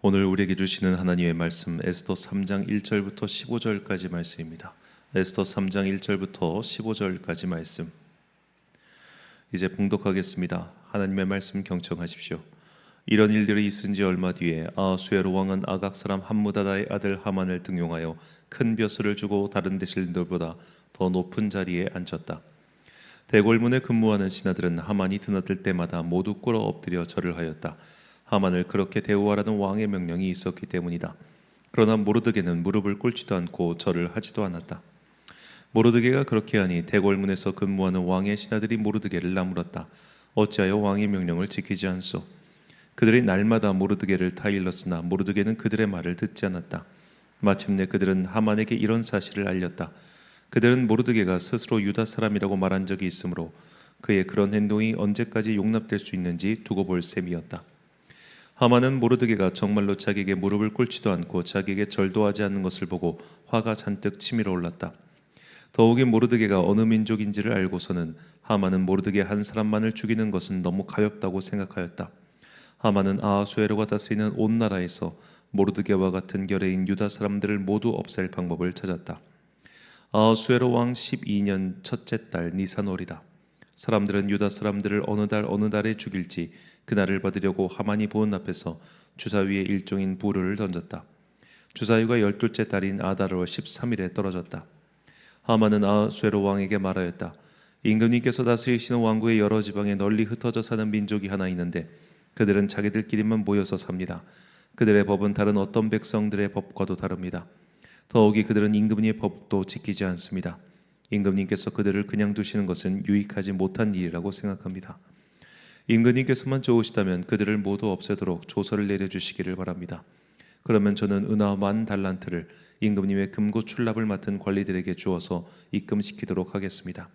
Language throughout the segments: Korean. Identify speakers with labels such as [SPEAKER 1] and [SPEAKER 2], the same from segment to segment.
[SPEAKER 1] 오늘 우리에게 주시는 하나님의 말씀 에스더 3장 1절부터 15절까지 말씀입니다. 에스더 3장 1절부터 15절까지 말씀 이제 봉독하겠습니다. 하나님의 말씀 경청하십시오. 이런 일들이 있은 지 얼마 뒤에 아하수에로 왕은 아각 사람 함무다다의 아들 하만을 등용하여 큰 벼슬을 주고 다른 대신들보다 더 높은 자리에 앉혔다. 대궐문에 근무하는 신하들은 하만이 드나들 때마다 모두 꿇어 엎드려 절을 하였다. 하만을 그렇게 대우하라는 왕의 명령이 있었기 때문이다. 그러나 모르드게는 무릎을 꿇지도 않고 절을 하지도 않았다. 모르드게가 그렇게 하니 대궐문에서 근무하는 왕의 신하들이 모르드게를 나무랐다. 어찌하여 왕의 명령을 지키지 않소? 그들이 날마다 모르드게를 타일렀으나 모르드게는 그들의 말을 듣지 않았다. 마침내 그들은 하만에게 이런 사실을 알렸다. 그들은 모르드게가 스스로 유다 사람이라고 말한 적이 있으므로 그의 그런 행동이 언제까지 용납될 수 있는지 두고 볼 셈이었다. 하만은 모르드게가 정말로 자기에게 무릎을 꿇지도 않고 자기에게 절도 하지 않는 것을 보고 화가 잔뜩 치밀어 올랐다. 더욱이 모르드게가 어느 민족인지를 알고서는 하만은 모르드게 한 사람만을 죽이는 것은 너무 가볍다고 생각하였다. 하만은 아하수에로가 다스리는 온 나라에서 모르드게와 같은 결의인 유다 사람들을 모두 없앨 방법을 찾았다. 아하수에로 왕 12년 첫째 달 니산월이다. 사람들은 유다 사람들을 어느 달에 죽일지 그날을 받으려고 하만이 보는 앞에서 주사위에 일종인 부르를 던졌다. 주사위가 12째 달인 아달월 13일에 떨어졌다. 하만은 아하수에로 왕에게 말하였다. 임금님께서 다스리시는 왕국의 여러 지방에 널리 흩어져 사는 민족이 하나 있는데 그들은 자기들끼리만 모여서 삽니다. 그들의 법은 다른 어떤 백성들의 법과도 다릅니다. 더욱이 그들은 임금님의 법도 지키지 않습니다. 임금님께서 그들을 그냥 두시는 것은 유익하지 못한 일이라고 생각합니다. 임금님께서만 좋으시다면 그들을 모두 없애도록 조서를 내려주시기를 바랍니다. 그러면 저는 은하 10,000달란트를 임금님의 금고 출납을 맡은 관리들에게 주어서 입금시키도록 하겠습니다.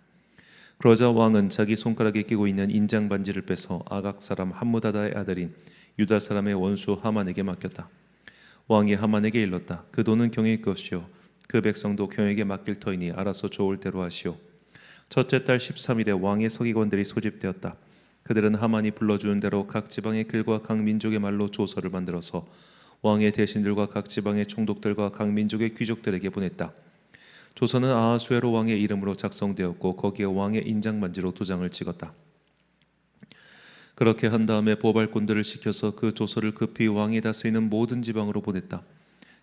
[SPEAKER 1] 그러자 왕은 자기 손가락에 끼고 있는 인장 반지를 빼서 아각 사람 함무다다의 아들인 유다 사람의 원수 하만에게 맡겼다. 왕이 하만에게 일렀다. 그 돈은 경의 것이요 그 백성도 경에게 맡길 터이니 알아서 좋을 대로 하시오. 첫째 달 13일에 왕의 서기관들이 소집되었다. 그들은 하만이 불러주는 대로 각 지방의 글과 각 민족의 말로 조서를 만들어서 왕의 대신들과 각 지방의 총독들과 각 민족의 귀족들에게 보냈다. 조서는 아하수에로 왕의 이름으로 작성되었고 거기에 왕의 인장반지로 도장을 찍었다. 그렇게 한 다음에 보발꾼들을 시켜서 그 조서를 급히 왕이 다스리는 모든 지방으로 보냈다.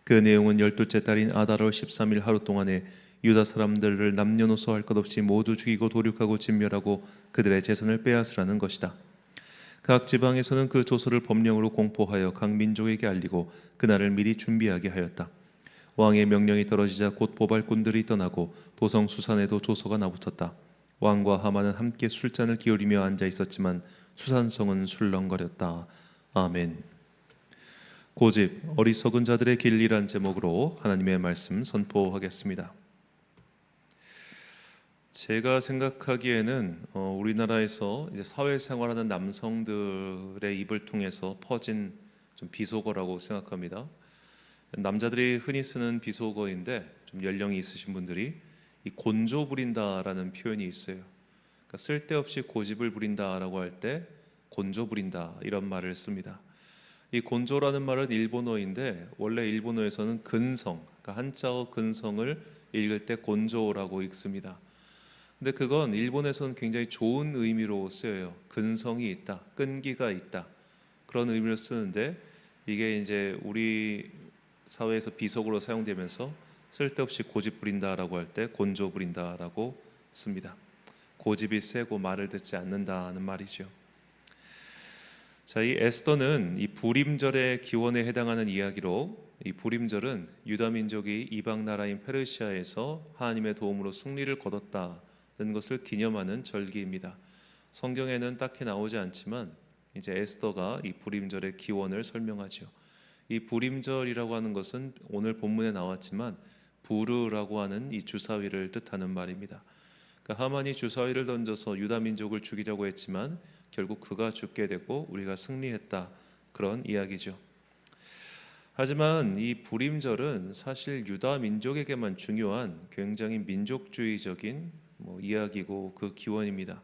[SPEAKER 1] 그 내용은 12째 달인 아달월 13일 하루 동안에 유다 사람들을 남녀노소 할 것 없이 모두 죽이고 도륙하고 진멸하고 그들의 재산을 빼앗으라는 것이다. 각 지방에서는 그 조서를 법령으로 공포하여 각 민족에게 알리고 그날을 미리 준비하게 하였다. 왕의 명령이 떨어지자 곧 보발꾼들이 떠나고 도성 수산에도 조서가 나붙었다. 왕과 하만은 함께 술잔을 기울이며 앉아 있었지만 수산성은 술렁거렸다. 아멘. 고집 어리석은 자들의 길이란 제목으로 하나님의 말씀 선포하겠습니다. 제가 생각하기에는 우리나라에서 이제 사회생활하는 남성들의 입을 통해서 퍼진 좀 비속어라고 생각합니다. 남자들이 흔히 쓰는 비속어인데 좀 연령이 있으신 분들이 이 곤조 부린다라는 표현이 있어요. 그러니까 쓸데없이 고집을 부린다라고 할 때 곤조 부린다 이런 말을 씁니다. 이 곤조라는 말은 일본어인데 원래 일본어에서는 근성, 그러니까 한자어 근성을 읽을 때 곤조라고 읽습니다. 근데 그건 일본에서는 굉장히 좋은 의미로 쓰여요. 근성이 있다, 끈기가 있다 그런 의미로 쓰는데 이게 이제 우리 사회에서 비속어로 사용되면서 쓸데없이 고집 부린다라고 할 때 곤조 부린다라고 씁니다. 고집이 세고 말을 듣지 않는다는 말이죠. 자, 이 에스더는 이 부림절의 기원에 해당하는 이야기로 이 부림절은 유다 민족이 이방 나라인 페르시아에서 하나님의 도움으로 승리를 거뒀다는 것을 기념하는 절기입니다. 성경에는 딱히 나오지 않지만 이제 에스더가 이 부림절의 기원을 설명하죠. 이 부림절이라고 하는 것은 오늘 본문에 나왔지만 부르라고 하는 이 주사위를 뜻하는 말입니다. 그러니까 하만이 주사위를 던져서 유다 민족을 죽이려고 했지만 결국 그가 죽게 되고 우리가 승리했다 그런 이야기죠. 하지만 이 부림절은 사실 유다 민족에게만 중요한 굉장히 민족주의적인 이야기고 그 기원입니다.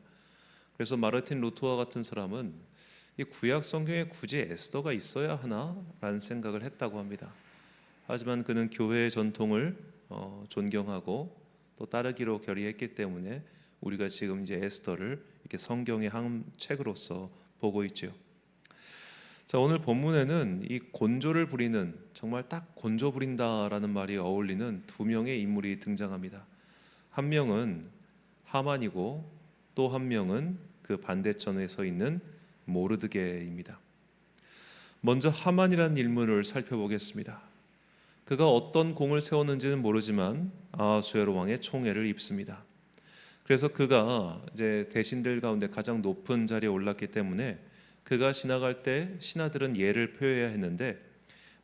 [SPEAKER 1] 그래서 마르틴 루터와 같은 사람은 이 구약 성경에 굳이 에스더가 있어야 하나라는 생각을 했다고 합니다. 하지만 그는 교회의 전통을 존경하고 또 따르기로 결의했기 때문에 우리가 지금 이제 에스더를 이렇게 성경의 한 책으로서 보고 있죠. 자, 오늘 본문에는 이 곤조를 부리는, 정말 딱 곤조 부린다라는 말이 어울리는 두 명의 인물이 등장합니다. 한 명은 하만이고 또 한 명은 그 반대편에 서 있는 모르드게입니다. 먼저 하만이라는 인물을 살펴보겠습니다. 그가 어떤 공을 세웠는지는 모르지만 아하수에로 왕의 총애를 입습니다. 그래서 그가 이제 대신들 가운데 가장 높은 자리에 올랐기 때문에 그가 지나갈 때 신하들은 예를 표해야 했는데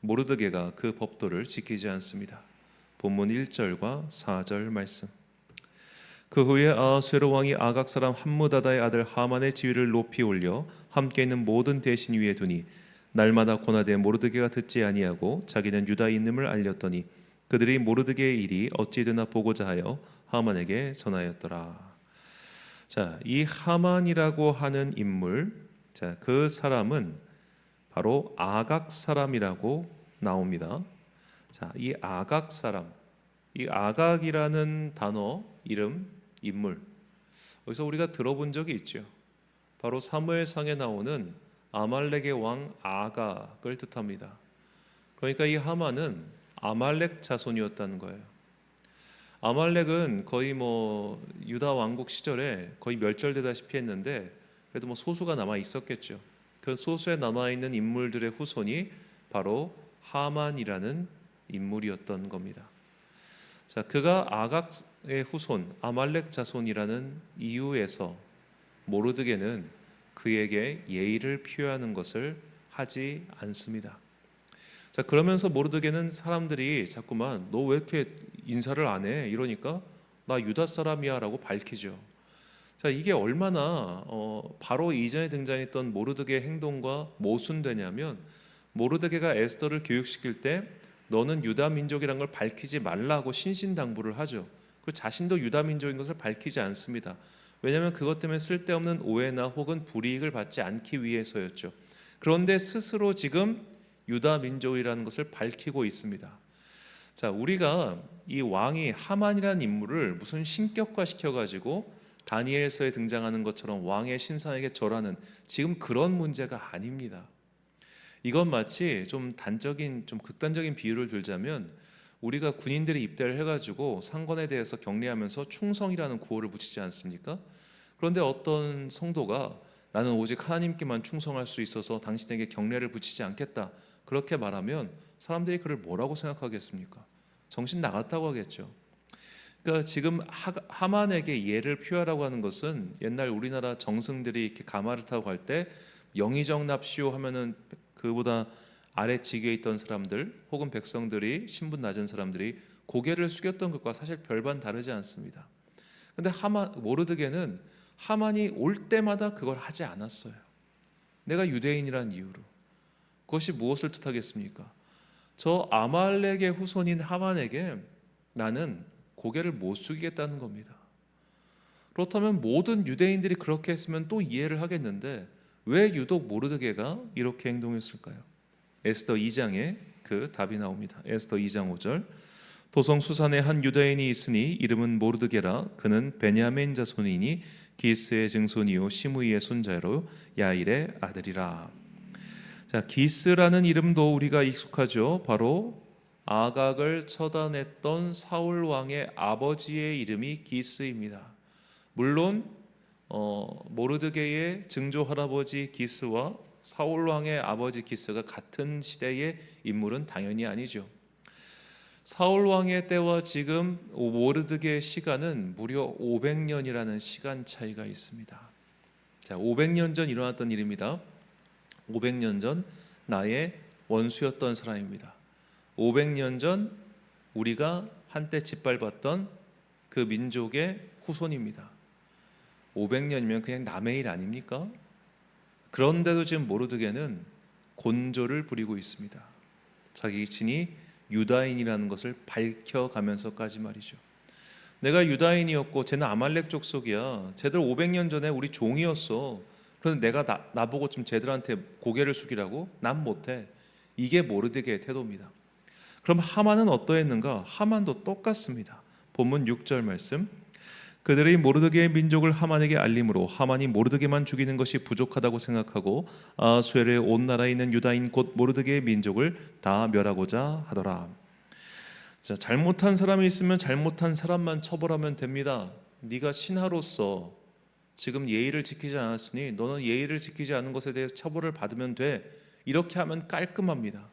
[SPEAKER 1] 모르드게가 그 법도를 지키지 않습니다. 본문 1절과 4절 말씀. 그 후에 아하수에로 왕이 아각 사람 함무다다의 아들 하만의 지위를 높이 올려 함께 있는 모든 대신 위에 두니 날마다 고나되 모르드게가 듣지 아니하고 자기는 유다인임을 알렸더니 그들이 모르드게의 일이 어찌 되나 보고자 하여 하만에게 전하였더라. 자, 이 하만이라고 하는 인물, 자, 그 사람은 바로 아각 사람이라고 나옵니다. 자, 이 아각 사람, 이 아각이라는 단어, 이름, 인물, 여기서 우리가 들어본 적이 있죠. 바로 사무엘상에 나오는 아말렉의 왕 아각을 뜻합니다. 그러니까 이 하만은 아말렉 자손이었다는 거예요. 아말렉은 거의 유다 왕국 시절에 거의 멸절되다시피 했는데 그래도 소수가 남아 있었겠죠. 그 소수에 남아 있는 인물들의 후손이 바로 하만이라는 인물이었던 겁니다. 자, 그가 아각의 후손 아말렉 자손이라는 이유에서 모르드게는 그에게 예의를 표하는 것을 하지 않습니다. 자, 그러면서 모르드게는 사람들이 자꾸만 너 왜 이렇게 인사를 안 해? 이러니까 나 유다 사람이야 라고 밝히죠. 자, 이게 얼마나 바로 이전에 등장했던 모르드게의 행동과 모순되냐면 모르드게가 에스더를 교육시킬 때 너는 유다 민족이란 걸 밝히지 말라고 신신당부를 하죠. 그 자신도 유다 민족인 것을 밝히지 않습니다. 왜냐하면 그것 때문에 쓸데없는 오해나 혹은 불이익을 받지 않기 위해서였죠. 그런데 스스로 지금 유다 민족이라는 것을 밝히고 있습니다. 자, 우리가 이 왕이 하만이라는 인물을 무슨 신격화 시켜가지고 다니엘서에 등장하는 것처럼 왕의 신상에게 절하는 지금 그런 문제가 아닙니다. 이건 마치 좀 극단적인 비유를 들자면 우리가 군인들이 입대를 해가지고 상관에 대해서 격리하면서 충성이라는 구호를 붙이지 않습니까? 그런데 어떤 성도가 나는 오직 하나님께만 충성할 수 있어서 당신에게 경례를 붙이지 않겠다 그렇게 말하면 사람들이 그를 뭐라고 생각하겠습니까? 정신 나갔다고 하겠죠. 그러니까 지금 하만에게 예를 표하라고 하는 것은 옛날 우리나라 정승들이 이렇게 가마를 타고 갈 때 영의정 납시오 하면은 그보다 아래 직위에 있던 사람들 혹은 백성들이 신분 낮은 사람들이 고개를 숙였던 것과 사실 별반 다르지 않습니다. 근데 모르드게는 하만이 올 때마다 그걸 하지 않았어요. 내가 유대인이란 이유로. 그것이 무엇을 뜻하겠습니까? 저 아말렉의 후손인 하만에게 나는 고개를 못 숙이겠다는 겁니다. 그렇다면 모든 유대인들이 그렇게 했으면 또 이해를 하겠는데 왜 유독 모르드게가 이렇게 행동했을까요? 에스더 2장에 그 답이 나옵니다. 에스더 2장 5절. 도성 수산에 한 유다인이 있으니 이름은 모르드게라. 그는 베냐민 자손이니 기스의 증손이요 시므이의 손자로 야일의 아들이라. 자, 기스라는 이름도 우리가 익숙하죠. 바로 아각을 처단했던 사울 왕의 아버지의 이름이 기스입니다. 물론 모르드게의 증조 할아버지 기스와 사울 왕의 아버지 기스가 같은 시대의 인물은 당연히 아니죠. 사울 왕의 때와 지금 모르드게의 시간은 무려 500년이라는 시간 차이가 있습니다. 자, 500년 전 일어났던 일입니다. 500년 전 나의 원수였던 사람입니다. 500년 전 우리가 한때 짓밟았던 그 민족의 후손입니다. 500년이면 그냥 남의 일 아닙니까? 그런데도 지금 모르드게는 곤조를 부리고 있습니다. 자기 자신이 유다인이라는 것을 밝혀가면서까지 말이죠. 내가 유다인이었고 쟤는 아말렉 족속이야. 쟤들 500년 전에 우리 종이었어. 그런데 내가 나보고 좀 쟤들한테 고개를 숙이라고? 난 못해. 이게 모르드게의 태도입니다. 그럼 하만은 어떠했는가? 하만도 똑같습니다. 본문 6절 말씀, 그들이 모르드게의 민족을 하만에게 알림으로 하만이 모르드게만 죽이는 것이 부족하다고 생각하고 아수에르의 온 나라에 있는 유다인 곧 모르드게의 민족을 다 멸하고자 하더라. 자, 잘못한 사람이 있으면 잘못한 사람만 처벌하면 됩니다. 네가 신하로서 지금 예의를 지키지 않았으니 너는 예의를 지키지 않은 것에 대해서 처벌을 받으면 돼. 이렇게 하면 깔끔합니다.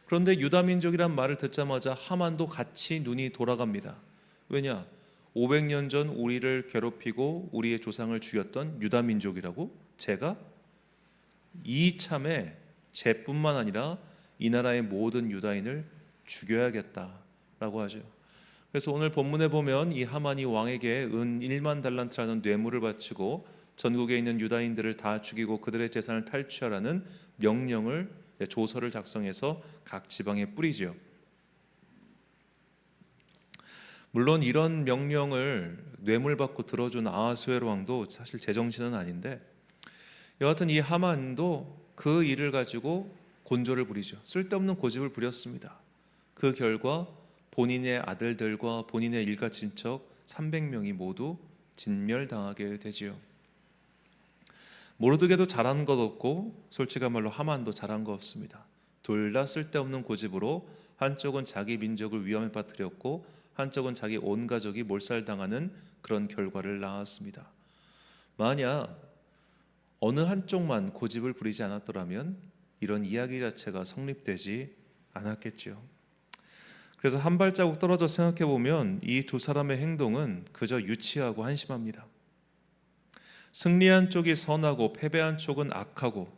[SPEAKER 1] 그런데 유다 민족이란 말을 듣자마자 하만도 같이 눈이 돌아갑니다. 왜냐? 500년 전 우리를 괴롭히고 우리의 조상을 죽였던 유다 민족이라고? 제가? 이참에 제뿐만 아니라 이 나라의 모든 유다인을 죽여야겠다라고 하죠. 그래서 오늘 본문에 보면 이 하만이 왕에게 은 1만 달란트라는 뇌물을 바치고 전국에 있는 유다인들을 다 죽이고 그들의 재산을 탈취하라는 명령을, 조서를 작성해서 각 지방에 뿌리죠. 물론 이런 명령을 뇌물받고 들어준 아하수에로 왕도 사실 제정신은 아닌데, 여하튼 이 하만도 그 일을 가지고 곤조를 부리죠. 쓸데없는 고집을 부렸습니다. 그 결과 본인의 아들들과 본인의 일가 친척 300명이 모두 진멸당하게 되지요. 모르드게도 잘한 것 없고 솔직한 말로 하만도 잘한 것 없습니다. 둘 다 쓸데없는 고집으로 한쪽은 자기 민족을 위험에 빠뜨렸고 한쪽은 자기 온 가족이 몰살당하는 그런 결과를 낳았습니다. 만약 어느 한쪽만 고집을 부리지 않았더라면 이런 이야기 자체가 성립되지 않았겠죠. 그래서 한 발자국 떨어져 생각해 보면 이 두 사람의 행동은 그저 유치하고 한심합니다. 승리한 쪽이 선하고 패배한 쪽은 악하고,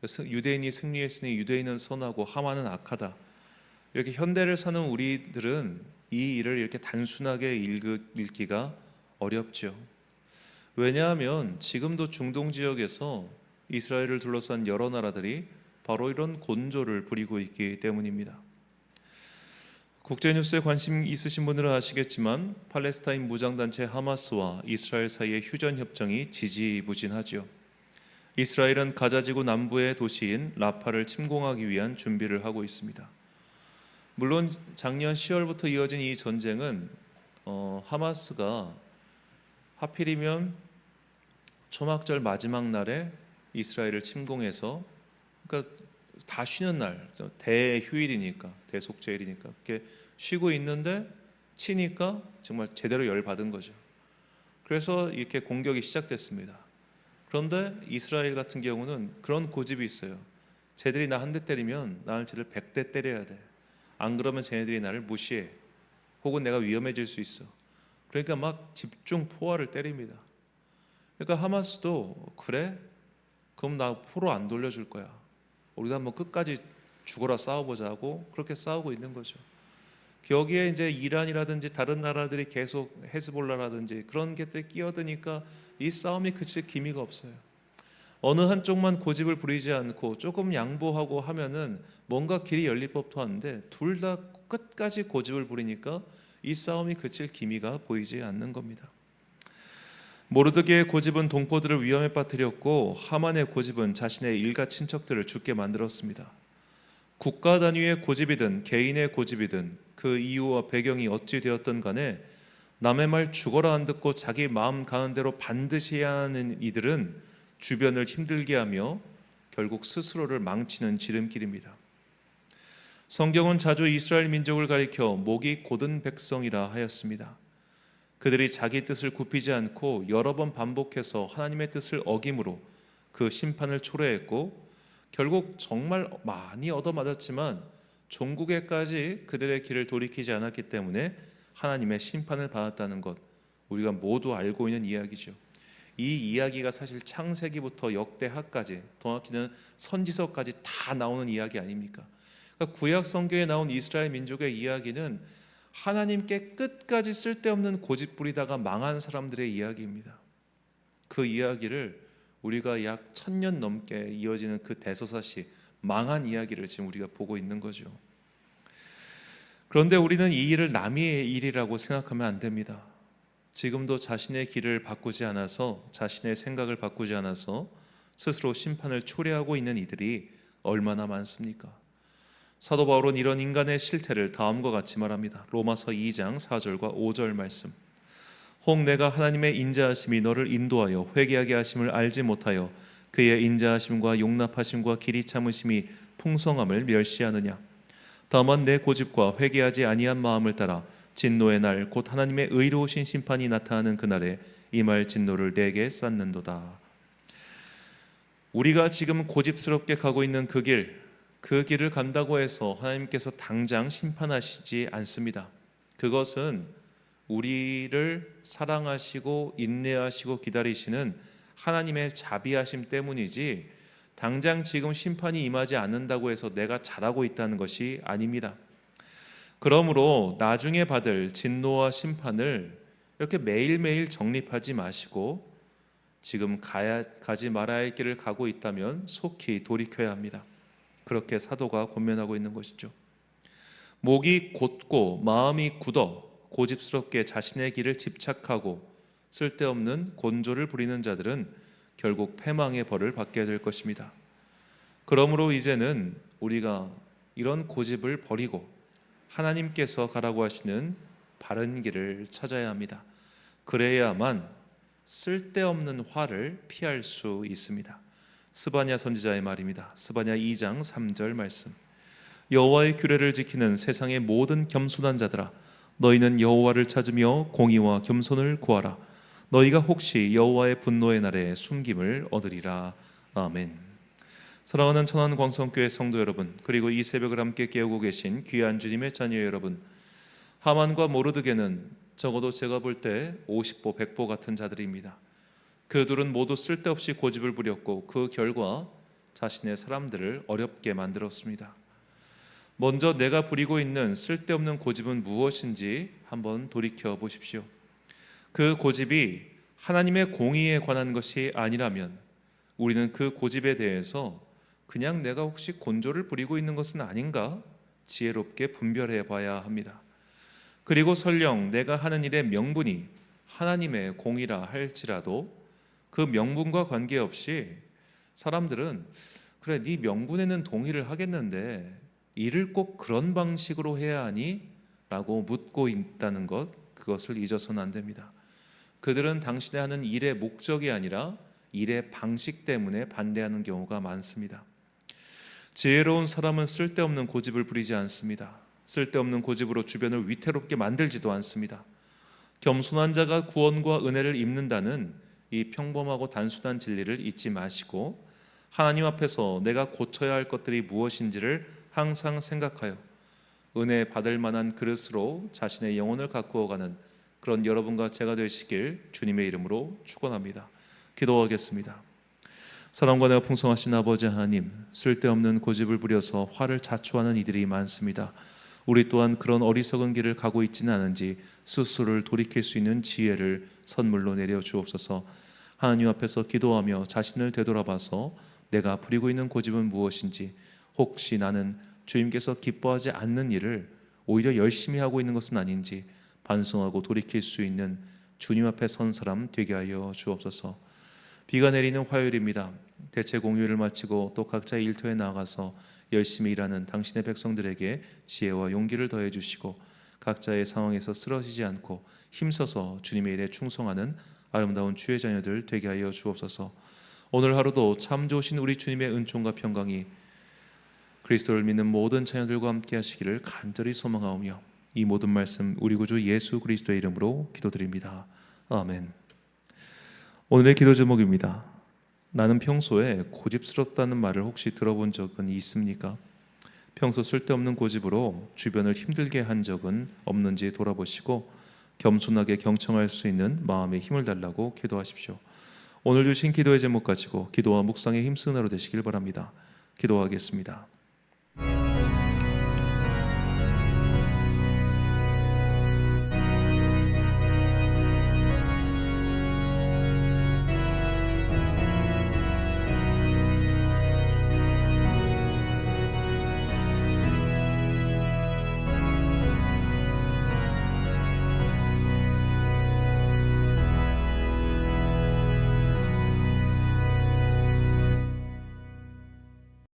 [SPEAKER 1] 유대인이 승리했으니 유대인은 선하고 하만은 악하다. 이렇게 현대를 사는 우리들은 이 일을 이렇게 단순하게 읽기가 어렵죠. 왜냐하면 지금도 중동 지역에서 이스라엘을 둘러싼 여러 나라들이 바로 이런 곤조를 부리고 있기 때문입니다. 국제뉴스에 관심 있으신 분들은 아시겠지만 팔레스타인 무장단체 하마스와 이스라엘 사이의 휴전협정이 지지부진하죠. 이스라엘은 가자지구 남부의 도시인 라파를 침공하기 위한 준비를 하고 있습니다. 물론 작년 10월부터 이어진 이 전쟁은 하마스가 하필이면 초막절 마지막 날에 이스라엘을 침공해서, 그러니까 다 쉬는 날, 대휴일이니까, 대속죄일이니까 그렇게 쉬고 있는데 치니까 정말 제대로 열받은 거죠. 그래서 이렇게 공격이 시작됐습니다. 그런데 이스라엘 같은 경우는 그런 고집이 있어요. 쟤들이 나 한 대 때리면 나는 쟤들 100대 때려야 돼. 안 그러면 쟤네들이 나를 무시해. 혹은 내가 위험해질 수 있어. 그러니까 막 집중 포화를 때립니다. 그러니까 하마스도 그래? 그럼 나 포로 안 돌려줄 거야. 우리가 한번 끝까지 죽어라 싸워보자고 그렇게 싸우고 있는 거죠. 여기에 이제 이란이라든지 다른 나라들이 계속 헤즈볼라라든지 그런 것들이 끼어드니까 이 싸움이 그칠 기미가 없어요. 어느 한쪽만 고집을 부리지 않고 조금 양보하고 하면은 뭔가 길이 열릴 법도 한데 둘 다 끝까지 고집을 부리니까 이 싸움이 그칠 기미가 보이지 않는 겁니다. 모르드게의 고집은 동포들을 위험에 빠뜨렸고 하만의 고집은 자신의 일가 친척들을 죽게 만들었습니다. 국가 단위의 고집이든 개인의 고집이든 그 이유와 배경이 어찌 되었든 간에 남의 말 죽어라 안 듣고 자기 마음 가는 대로 반드시 해야 하는 이들은 주변을 힘들게 하며 결국 스스로를 망치는 지름길입니다. 성경은 자주 이스라엘 민족을 가리켜 목이 곧은 백성이라 하였습니다. 그들이 자기 뜻을 굽히지 않고 여러 번 반복해서 하나님의 뜻을 어김으로 그 심판을 초래했고 결국 정말 많이 얻어맞았지만 종국에까지 그들의 길을 돌이키지 않았기 때문에 하나님의 심판을 받았다는 것, 우리가 모두 알고 있는 이야기죠. 이 이야기가 사실 창세기부터 역대하까지, 정확히는 선지서까지 다 나오는 이야기 아닙니까? 그러니까 구약 성경에 나온 이스라엘 민족의 이야기는 하나님께 끝까지 쓸데없는 고집 부리다가 망한 사람들의 이야기입니다. 그 이야기를 우리가 약 1000년 넘게 이어지는 그 대서사시 망한 이야기를 지금 우리가 보고 있는 거죠. 그런데 우리는 이 일을 남의 일이라고 생각하면 안 됩니다. 지금도 자신의 길을 바꾸지 않아서, 자신의 생각을 바꾸지 않아서 스스로 심판을 초래하고 있는 이들이 얼마나 많습니까? 사도 바울은 이런 인간의 실태를 다음과 같이 말합니다. 로마서 2장 4절과 5절 말씀. 혹 내가 하나님의 인자하심이 너를 인도하여 회개하게 하심을 알지 못하여 그의 인자하심과 용납하심과 길이 참으심이 풍성함을 멸시하느냐. 다만 내 고집과 회개하지 아니한 마음을 따라 진노의 날 곧 하나님의 의로우신 심판이 나타나는 그날에 임할 진노를 내게 쌓는도다. 우리가 지금 고집스럽게 가고 있는 그 길을 간다고 해서 하나님께서 당장 심판하시지 않습니다. 그것은 우리를 사랑하시고 인내하시고 기다리시는 하나님의 자비하심 때문이지 당장 지금 심판이 임하지 않는다고 해서 내가 잘하고 있다는 것이 아닙니다. 그러므로 나중에 받을 진노와 심판을 이렇게 매일매일 정립하지 마시고 지금 가지 말아야 할 길을 가고 있다면 속히 돌이켜야 합니다. 그렇게 사도가 권면하고 있는 것이죠. 목이 곧고 마음이 굳어 고집스럽게 자신의 길을 집착하고 쓸데없는 곤조를 부리는 자들은 결국 패망의 벌을 받게 될 것입니다. 그러므로 이제는 우리가 이런 고집을 버리고 하나님께서 가라고 하시는 바른 길을 찾아야 합니다. 그래야만 쓸데없는 화를 피할 수 있습니다. 스바냐 선지자의 말입니다. 스바냐 2장 3절 말씀. 여호와의 규례를 지키는 세상의 모든 겸손한 자들아, 너희는 여호와를 찾으며 공의와 겸손을 구하라. 너희가 혹시 여호와의 분노의 날에 숨김을 얻으리라. 아멘. 사랑하는 천안광성교회 성도 여러분, 그리고 이 새벽을 함께 깨우고 계신 귀한 주님의 자녀 여러분, 하만과 모르드게는 적어도 제가 볼 때 50보 100보 같은 자들입니다. 그들은 모두 쓸데없이 고집을 부렸고 그 결과 자신의 사람들을 어렵게 만들었습니다. 먼저 내가 부리고 있는 쓸데없는 고집은 무엇인지 한번 돌이켜 보십시오. 그 고집이 하나님의 공의에 관한 것이 아니라면 우리는 그 고집에 대해서 그냥 내가 혹시 곤조를 부리고 있는 것은 아닌가 지혜롭게 분별해 봐야 합니다. 그리고 설령 내가 하는 일의 명분이 하나님의 공의라 할지라도 그 명분과 관계없이 사람들은 그래 네 명분에는 동의를 하겠는데 일을 꼭 그런 방식으로 해야 하니? 라고 묻고 있다는 것, 그것을 잊어서는 안 됩니다. 그들은 당신의 하는 일의 목적이 아니라 일의 방식 때문에 반대하는 경우가 많습니다. 지혜로운 사람은 쓸데없는 고집을 부리지 않습니다. 쓸데없는 고집으로 주변을 위태롭게 만들지도 않습니다. 겸손한 자가 구원과 은혜를 입는다는 이 평범하고 단순한 진리를 잊지 마시고 하나님 앞에서 내가 고쳐야 할 것들이 무엇인지를 항상 생각하여 은혜 받을 만한 그릇으로 자신의 영혼을 가꾸어가는 그런 여러분과 제가 되시길 주님의 이름으로 축원합니다. 기도하겠습니다. 사랑과 내가 풍성하신 아버지 하나님, 쓸데없는 고집을 부려서 화를 자초하는 이들이 많습니다. 우리 또한 그런 어리석은 길을 가고 있지는 않은지 스스로를 돌이킬 수 있는 지혜를 선물로 내려 주옵소서. 하나님 앞에서 기도하며 자신을 되돌아봐서 내가 부리고 있는 고집은 무엇인지, 혹시 나는 주님께서 기뻐하지 않는 일을 오히려 열심히 하고 있는 것은 아닌지 반성하고 돌이킬 수 있는 주님 앞에 선 사람 되게 하여 주옵소서. 비가 내리는 화요일입니다. 대체 공휴일을 마치고 또 각자 일터에 나가서 열심히 일하는 당신의 백성들에게 지혜와 용기를 더해 주시고 각자의 상황에서 쓰러지지 않고 힘써서 주님의 일에 충성하는 아름다운 주의 자녀들 되게 하여 주옵소서. 오늘 하루도 참 좋으신 우리 주님의 은총과 평강이 그리스도를 믿는 모든 자녀들과 함께 하시기를 간절히 소망하오며 이 모든 말씀 우리 구주 예수 그리스도의 이름으로 기도드립니다. 아멘. 오늘의 기도 제목입니다. 나는 평소에 고집스럽다는 말을 혹시 들어본 적은 있습니까? 평소 쓸데없는 고집으로 주변을 힘들게 한 적은 없는지 돌아보시고 겸손하게 경청할 수 있는 마음의 힘을 달라고 기도하십시오. 오늘 주신 기도의 제목 가지고 기도와 묵상에 힘쓰는 하루 되시길 바랍니다. 기도하겠습니다.